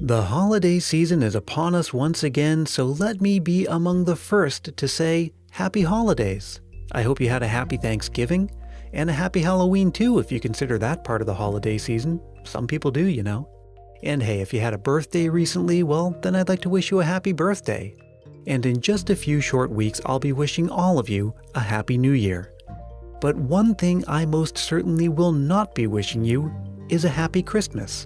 The holiday season is upon us once again, so let me be among the first to say Happy Holidays. I hope you had a happy Thanksgiving, and a happy Halloween too if you consider that part of the holiday season. Some people do, you know. And hey, if you had a birthday recently, well, then I'd like to wish you a happy birthday. And in just a few short weeks, I'll be wishing all of you a happy new year. But one thing I most certainly will not be wishing you is a happy Christmas.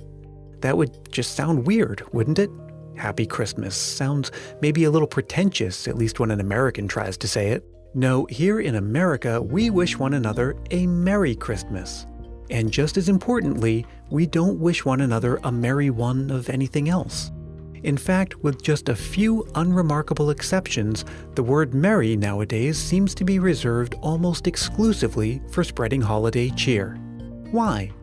That would just sound weird, wouldn't it? Happy Christmas sounds maybe a little pretentious, at least when an American tries to say it. No, here in America, we wish one another a Merry Christmas. And just as importantly, we don't wish one another a merry one of anything else. In fact, with just a few unremarkable exceptions, the word merry nowadays seems to be reserved almost exclusively for spreading holiday cheer. Why?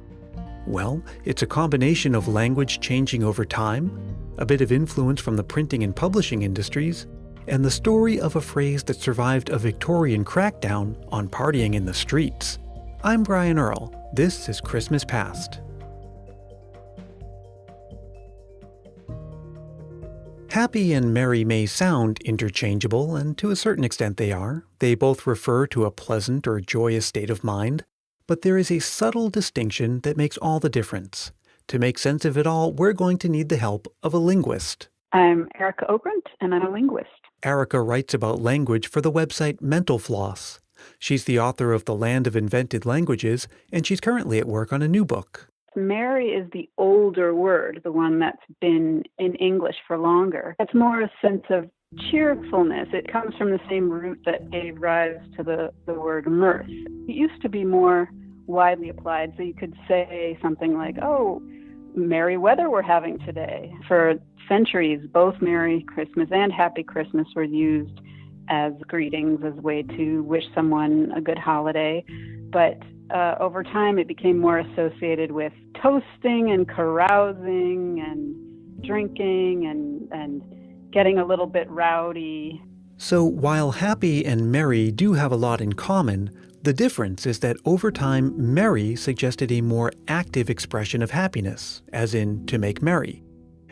Well, it's a combination of language changing over time, a bit of influence from the printing and publishing industries, and the story of a phrase that survived a Victorian crackdown on partying in the streets. I'm Brian Earl. This is Christmas Past. Happy and merry may sound interchangeable, and to a certain extent they are. They both refer to a pleasant or joyous state of mind. But there is a subtle distinction that makes all the difference. To make sense of it all, we're going to need the help of a linguist. I'm Arika Okrent, and I'm a linguist. Arika writes about language for the website Mental Floss. She's the author of The Land of Invented Languages, and she's currently at work on a new book. Merry is the older word, the one that's been in English for longer. It's more a sense of cheerfulness. It comes from the same root that gave rise to the word mirth. It used to be more widely applied, so you could say something like, oh, merry weather we're having today. For centuries, both Merry Christmas and Happy Christmas were used as greetings, as a way to wish someone a good holiday. But over time, it became more associated with toasting and carousing and drinking and getting a little bit rowdy. So while happy and merry do have a lot in common, the difference is that over time, merry suggested a more active expression of happiness, as in to make merry,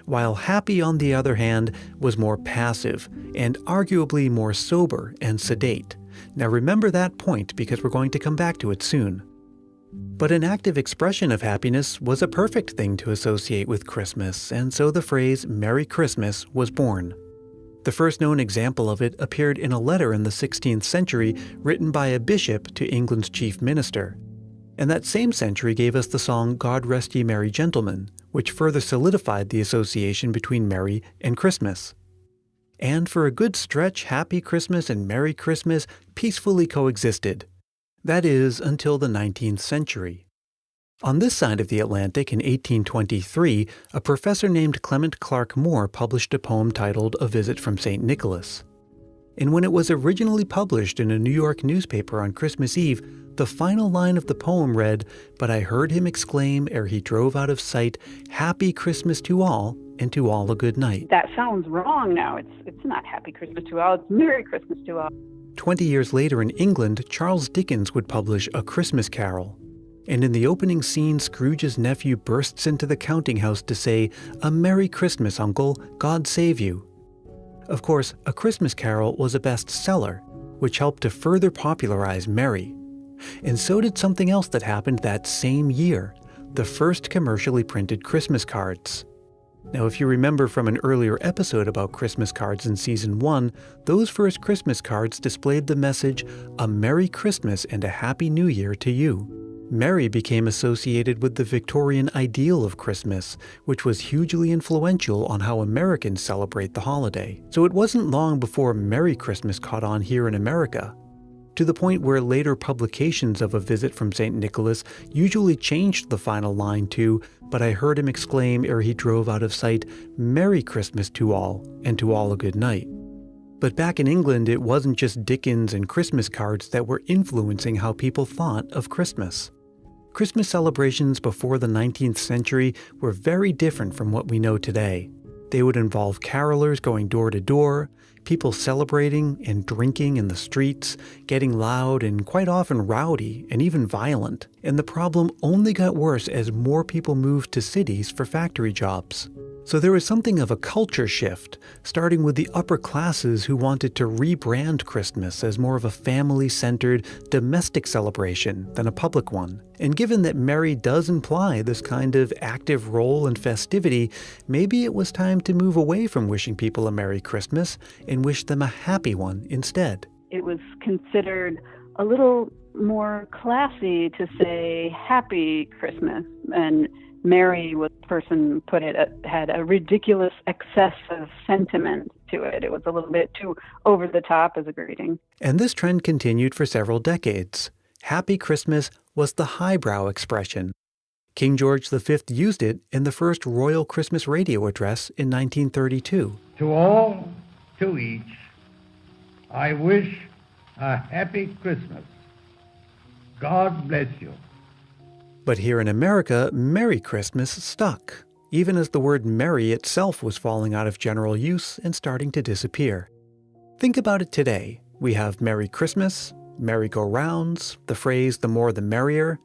while happy, on the other hand, was more passive and arguably more sober and sedate. Now remember that point because we're going to come back to it soon. But an active expression of happiness was a perfect thing to associate with Christmas, and so the phrase Merry Christmas was born. The first known example of it appeared in a letter in the 16th century written by a bishop to England's chief minister. And that same century gave us the song God Rest Ye Merry Gentlemen, which further solidified the association between merry and Christmas. And for a good stretch, Happy Christmas and Merry Christmas peacefully coexisted. That is, until the 19th century. On this side of the Atlantic in 1823, a professor named Clement Clarke Moore published a poem titled A Visit from St. Nicholas. And when it was originally published in a New York newspaper on Christmas Eve, the final line of the poem read, "But I heard him exclaim ere he drove out of sight, Happy Christmas to all, and to all a good night." That sounds wrong now. It's not Happy Christmas to all, it's Merry Christmas to all. 20 years later in England, Charles Dickens would publish A Christmas Carol. And in the opening scene, Scrooge's nephew bursts into the counting house to say, "A Merry Christmas, Uncle, God save you." Of course, A Christmas Carol was a bestseller, which helped to further popularize merry. And so did something else that happened that same year, the first commercially printed Christmas cards. Now, if you remember from an earlier episode about Christmas cards in Season 1, those first Christmas cards displayed the message, "A Merry Christmas and a Happy New Year to you." Merry became associated with the Victorian ideal of Christmas, which was hugely influential on how Americans celebrate the holiday. So it wasn't long before Merry Christmas caught on here in America, to the point where later publications of A Visit from St. Nicholas usually changed the final line to, "But I heard him exclaim ere he drove out of sight, Merry Christmas to all, and to all a good night." But back in England, it wasn't just Dickens and Christmas cards that were influencing how people thought of Christmas. Christmas celebrations before the 19th century were very different from what we know today. They would involve carolers going door to door, people celebrating and drinking in the streets, getting loud and quite often rowdy and even violent. And the problem only got worse as more people moved to cities for factory jobs. So there was something of a culture shift, starting with the upper classes who wanted to rebrand Christmas as more of a family-centered, domestic celebration than a public one. And given that Merry does imply this kind of active role in festivity, maybe it was time to move away from wishing people a Merry Christmas and wish them a happy one instead. It was considered a little more classy to say Happy Christmas, and Merry, what the person put it, had a ridiculous excess of sentiment to it. It was a little bit too over the top as a greeting. And this trend continued for several decades. Happy Christmas was the highbrow expression. King George V used it in the first Royal Christmas Radio address in 1932. To all, to each, I wish a happy Christmas. God bless you. But here in America, Merry Christmas stuck, even as the word merry itself was falling out of general use and starting to disappear. Think about it today. We have Merry Christmas, merry-go-rounds, the phrase the more the merrier.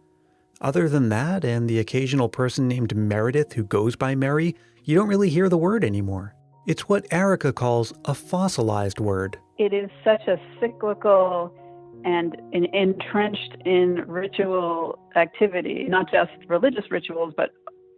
Other than that, and the occasional person named Meredith who goes by Merry, you don't really hear the word anymore. It's what Arika calls a fossilized word. It is such a cyclical and entrenched in ritual activity, not just religious rituals, but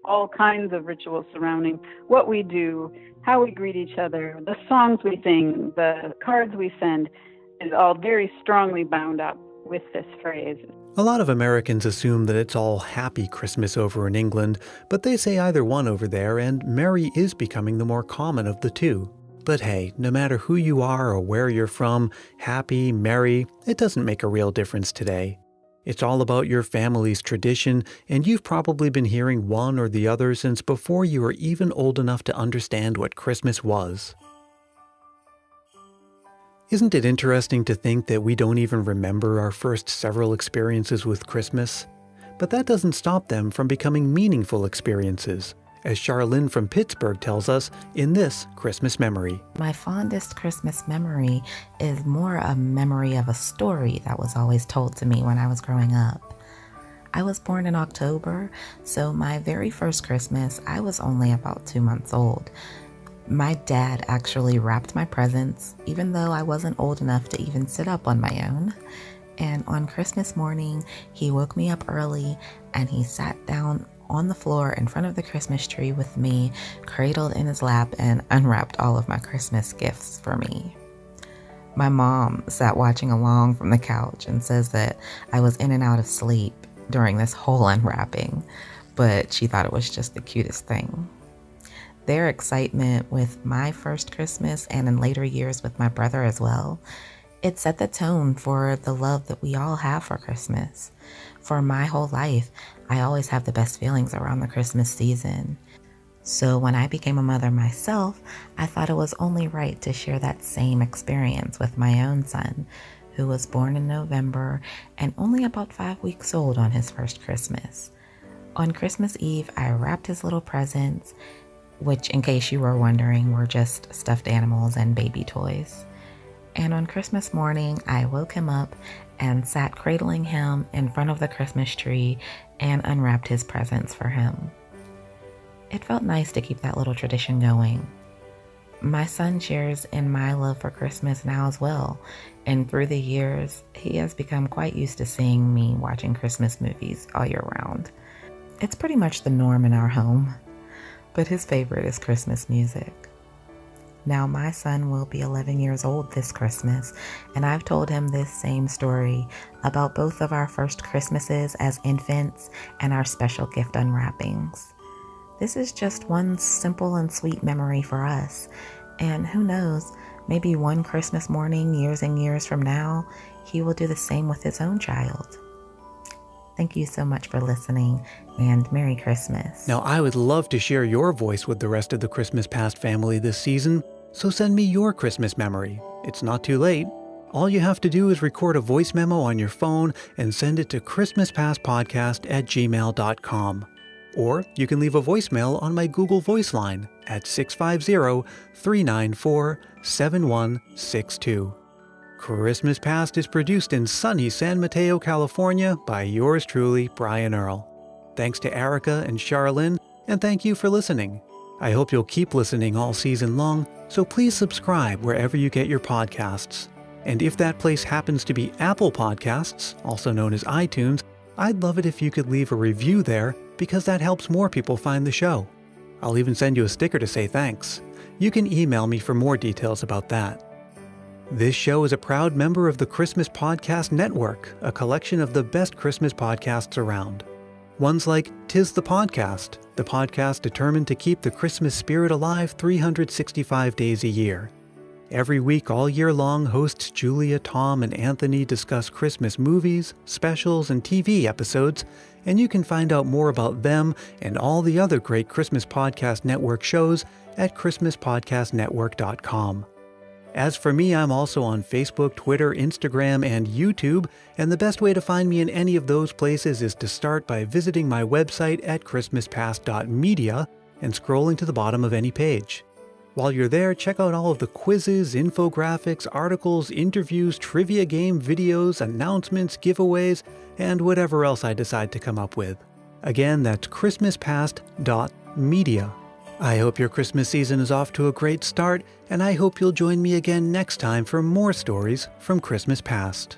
all kinds of rituals surrounding what we do, how we greet each other, the songs we sing, the cards we send, is all very strongly bound up with this phrase. A lot of Americans assume that it's all Happy Christmas over in England, but they say either one over there, and Merry is becoming the more common of the two. But hey, no matter who you are or where you're from, happy, merry, it doesn't make a real difference today. It's all about your family's tradition, and you've probably been hearing one or the other since before you were even old enough to understand what Christmas was. Isn't it interesting to think that we don't even remember our first several experiences with Christmas? But that doesn't stop them from becoming meaningful experiences, as Charlene from Pittsburgh tells us in this Christmas memory. My fondest Christmas memory is more a memory of a story that was always told to me when I was growing up. I was born in October, so my very first Christmas, I was only about 2 months old. My dad actually wrapped my presents, even though I wasn't old enough to even sit up on my own. And on Christmas morning, he woke me up early and he sat down on the floor in front of the Christmas tree with me, cradled in his lap, and unwrapped all of my Christmas gifts for me. My mom sat watching along from the couch and says that I was in and out of sleep during this whole unwrapping, but she thought it was just the cutest thing. Their excitement with my first Christmas and in later years with my brother as well, it set the tone for the love that we all have for Christmas. For my whole life, I always have the best feelings around the Christmas season. So when I became a mother myself, I thought it was only right to share that same experience with my own son, who was born in November and only about 5 weeks old on his first Christmas. On Christmas Eve, I wrapped his little presents, which, in case you were wondering, were just stuffed animals and baby toys. And on Christmas morning, I woke him up and sat cradling him in front of the Christmas tree and unwrapped his presents for him. It felt nice to keep that little tradition going. My son shares in my love for Christmas now as well, and through the years, he has become quite used to seeing me watching Christmas movies all year round. It's pretty much the norm in our home, but his favorite is Christmas music. Now my son will be 11 years old this Christmas, and I've told him this same story about both of our first Christmases as infants and our special gift unwrappings. This is just one simple and sweet memory for us, and who knows, maybe one Christmas morning, years and years from now, he will do the same with his own child. Thank you so much for listening, and Merry Christmas. Now, I would love to share your voice with the rest of the Christmas Past family this season, so send me your Christmas memory. It's not too late. All you have to do is record a voice memo on your phone and send it to christmaspastpodcast@gmail.com. Or you can leave a voicemail on my Google Voice line at 650-394-7162. Christmas Past is produced in sunny San Mateo, California by yours truly, Brian Earl. Thanks to Arika and Charlene, and thank you for listening. I hope you'll keep listening all season long, so please subscribe wherever you get your podcasts. And if that place happens to be Apple Podcasts, also known as iTunes, I'd love it if you could leave a review there because that helps more people find the show. I'll even send you a sticker to say thanks. You can email me for more details about that. This show is a proud member of the Christmas Podcast Network, a collection of the best Christmas podcasts around. Ones like 'Tis the podcast determined to keep the Christmas spirit alive 365 days a year. Every week all year long, hosts Julia, Tom, and Anthony discuss Christmas movies, specials, and TV episodes, and you can find out more about them and all the other great Christmas Podcast Network shows at christmaspodcastnetwork.com. As for me, I'm also on Facebook, Twitter, Instagram, and YouTube, and the best way to find me in any of those places is to start by visiting my website at christmaspast.media and scrolling to the bottom of any page. While you're there, check out all of the quizzes, infographics, articles, interviews, trivia game videos, announcements, giveaways, and whatever else I decide to come up with. Again, that's christmaspast.media. I hope your Christmas season is off to a great start, and I hope you'll join me again next time for more stories from Christmas Past.